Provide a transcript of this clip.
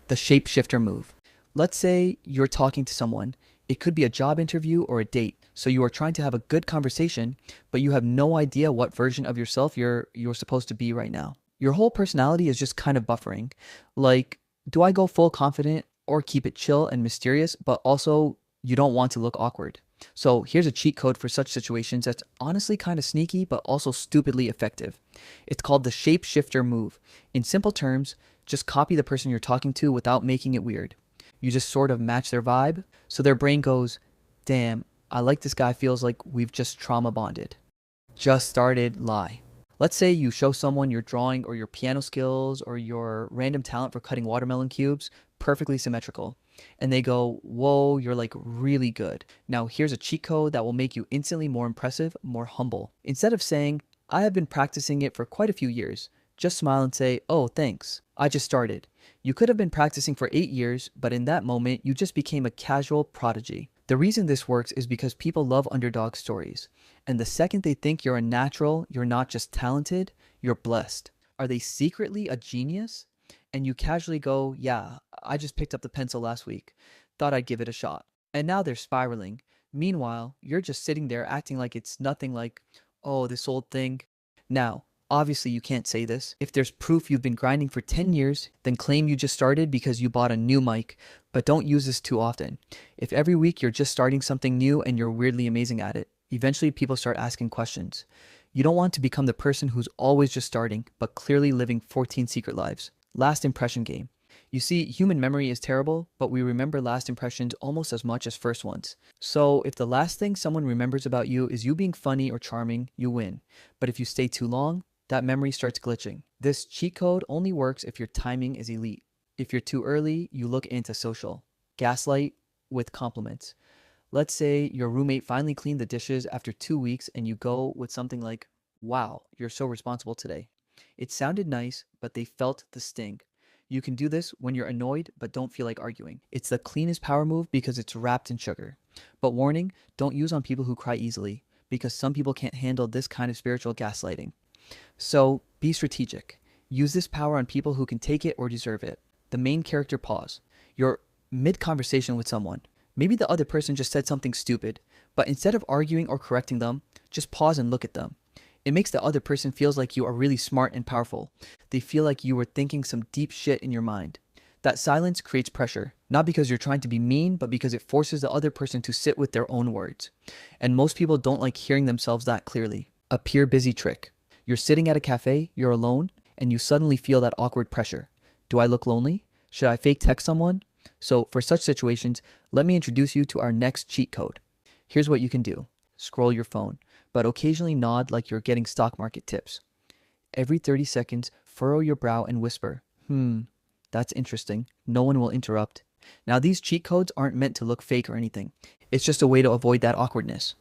The shapeshifter move. Let's say you're talking to someone. It could be a job interview or a date. So you are trying to have a good conversation, but you have no idea what version of yourself you're supposed to be right now. Your whole personality is just kind of buffering. Like, do I go full confident or keep it chill and mysterious, but also you don't want to look awkward? So here's a cheat code for such situations that's honestly kind of sneaky, but also stupidly effective. It's called the shapeshifter move. In simple terms, just copy the person you're talking to without making it weird. You just sort of match their vibe, so their brain goes, damn, I like this guy, feels like we've just trauma bonded. Just started lie. Let's say you show someone your drawing or your piano skills or your random talent for cutting watermelon cubes, perfectly symmetrical. And they go, whoa, you're like really good. Now here's a cheat code that will make you instantly more impressive, more humble. Instead of saying, I have been practicing it for quite a few years, just smile and say, oh, thanks. I just started. You could have been practicing for 8 years, but in that moment, you just became a casual prodigy. The reason this works is because people love underdog stories. And the second they think you're a natural, you're not just talented, you're blessed. Are they secretly a genius? And you casually go, yeah, I just picked up the pencil last week. Thought I'd give it a shot. And now they're spiraling. Meanwhile, you're just sitting there acting like it's nothing, like, oh, this old thing. Now, obviously, you can't say this. If there's proof you've been grinding for 10 years, then claim you just started because you bought a new mic, but don't use this too often. If every week you're just starting something new and you're weirdly amazing at it, eventually people start asking questions. You don't want to become the person who's always just starting, but clearly living 14 secret lives. Last impression game. You see, human memory is terrible, but we remember last impressions almost as much as first ones. So if the last thing someone remembers about you is you being funny or charming, you win. But if you stay too long, that memory starts glitching. This cheat code only works if your timing is elite. If you're too early, you look antisocial. Gaslight with compliments. Let's say your roommate finally cleaned the dishes after 2 weeks and you go with something like, wow, you're so responsible today. It sounded nice, but they felt the sting. You can do this when you're annoyed but don't feel like arguing. It's the cleanest power move because it's wrapped in sugar. But warning, don't use on people who cry easily, because some people can't handle this kind of spiritual gaslighting. So be strategic. Use this power on people who can take it or deserve it. The main character pause. You're mid conversation with someone. Maybe the other person just said something stupid, but instead of arguing or correcting them, just pause and look at them. It makes the other person feels like you are really smart and powerful. They feel like you were thinking some deep shit in your mind. That silence creates pressure, not because you're trying to be mean, but because it forces the other person to sit with their own words. And most people don't like hearing themselves that clearly. A pure busy trick. You're sitting at a cafe, you're alone, and you suddenly feel that awkward pressure. Do I look lonely? Should I fake text someone? So for such situations, let me introduce you to our next cheat code. Here's what you can do. Scroll your phone, but occasionally nod like you're getting stock market tips. Every 30 seconds, furrow your brow and whisper, that's interesting. No one will interrupt. Now, these cheat codes aren't meant to look fake or anything. It's just a way to avoid that awkwardness.